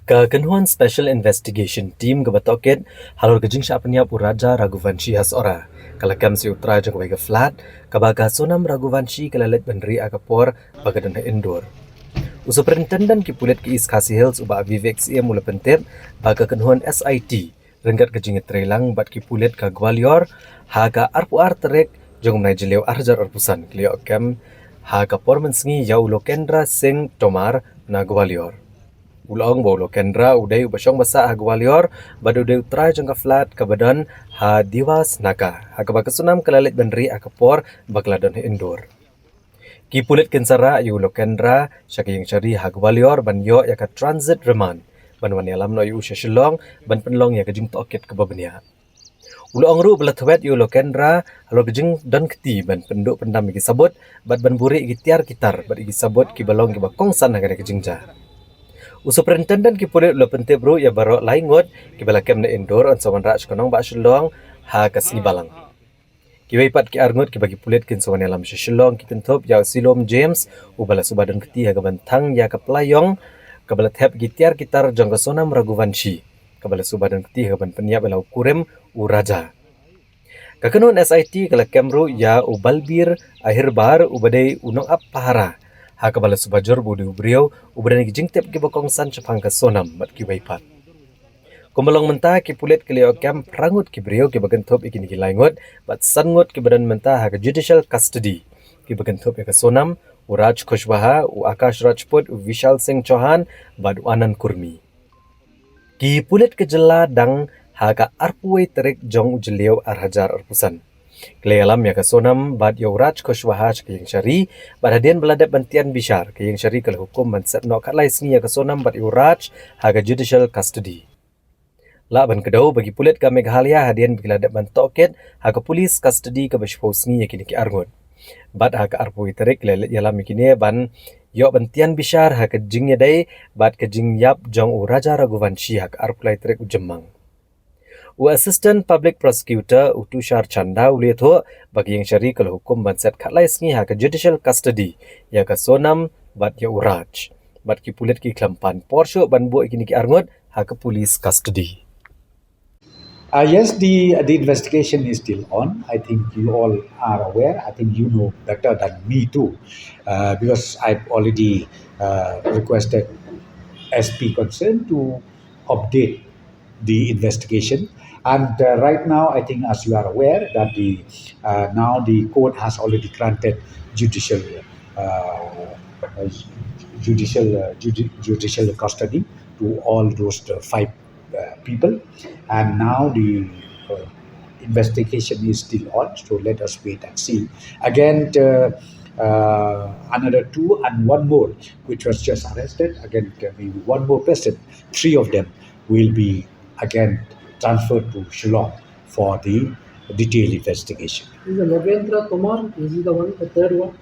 Kekenuan Special Investigation Team kebatoket halor gejing syapnya Raja Raghuvanshi has ora. Kalakam si utra jeng wega flat, kabaga sonam Raghuvanshi kelalet bendri akapor bagadan indoor. Superintendent ki pulit ki East Khasi Hills uba Vivek CM mula pentep baga kenuan SIT renggat gejing trelang bat ki pulit ka Gwalior haga arpuar terek jeng menai jelew arjar arpusan klio kem haga pormensengi yau Lokendra Singh Tomar na Gwalior. Ulang bau Lokendra udai ubasyong basa ha Gwalior badu udai utrai jangka flat kabadan ha Diwas Naka ha kabakasunam kelalit bendri akapor bagladon indoor. Ki pulit kensara yu Lokendra syaki yang cari ha Gwalior ban yo yaka transit remand ban wani alam no yu Shillong ban penlong ya kejing tokit kebabnya. Ulang ru belatwet yu Lokendra halo kejing dan keti ban penduk pendam igi sabut bat ban buri igi tiar kitar bat igi sabut ki balong ki bakong san ha kejing ja. Superintendent ki pulit lo pente bro ya baro laingot ki balakem na indoor on sawan raj konong ba Shillong ha kasni balang. Ki waipat ki arngot ki bagi pulit kin sawan alam Shillong ki kentop ya Silom James ubala subadan keti ha bantang ya ka playong kabala thep gitiar kitar jangka sonam Raghuvanshi kabala subadan keti ha ban penya belau kurem uraja. Kakenon SIT kala kemru ya ubalbir akhir bar ubadai unong ap pahara ha kabala subajor budi ubriau ubadani ki jingtep ki bokong san chapang ka sonam mat ki waipat. Kumalong mentah ki pulit ki leo kem prangut ki briau ki bagantop ikini ki laingot bat sangot ki badan mentah ha ka judicial custody ki bagantop ya ka sonam Uraj Kushwaha u Akash Rajput u Vishal Singh Chauhan bad Anand Kurmi. Ki pulit ke jela dang ha ka arpuai terik jong ujeliau arhajar arpusan. Kelealam ya ka sonam bad ya Uraj Kushwaha ke yang syari bad hadian beladap bantian bishar ke yang syari kala hukum ban set no kat lai sengi ya ka sonam bad Uraj ha ka judicial custody. La ban kedau bagi pulit ka Meghalaya hadian beladap ban toket ha ka police custody ka bashpau sengi ya kini ki arngot. Bat ha ka arpui terik lelet yalam ikine ban yo bantian bishar ha ka jingya dai bat ka jingyap jong u Raja Raghuvanshi ha ka arpulai terik ujemang. U Assistant Public Prosecutor u Tushar Chanda uliatho bagi yang syari kalau hukum ban set khatlai sengi ha ka judicial custody ya ka sonam bat ya Uraj. Bat ki pulit ki klampan Porsche ban bu ikini ki arngot ha ka police custody. Yes, the investigation is still on. I think you all are aware. I think you know better than me too, because I've already requested SP concerned to update the investigation. And right now, I think, as you are aware, that now the court has already granted judicial custody to all those five people, and now the investigation is still on, so let us wait and see. Again, another two and one more which was just arrested, again maybe one more person, three of them will be again transferred to Shillong for the detailed investigation. Is the Logendra Tomar, is he the one, the third one?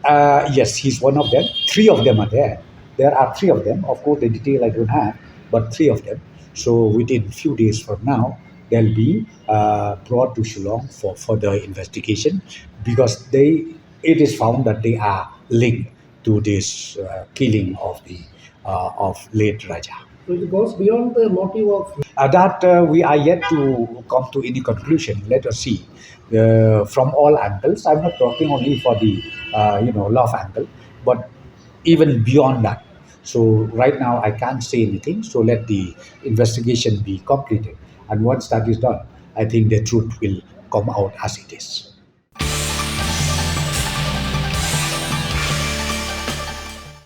Yes, he's one of them. Three of them are there. There are three of them. Of course, the detail I don't have, but three of them. So within few days from now, they'll be brought to Shillong for further investigation, because it is found that they are linked to this killing of late Raja. So it goes beyond the motive of... That we are yet to come to any conclusion. Let us see. From all angles, I'm not talking only for the love angle, but even beyond that. So right now I can't say anything. So let the investigation be completed, and once that is done, I think the truth will come out as it is.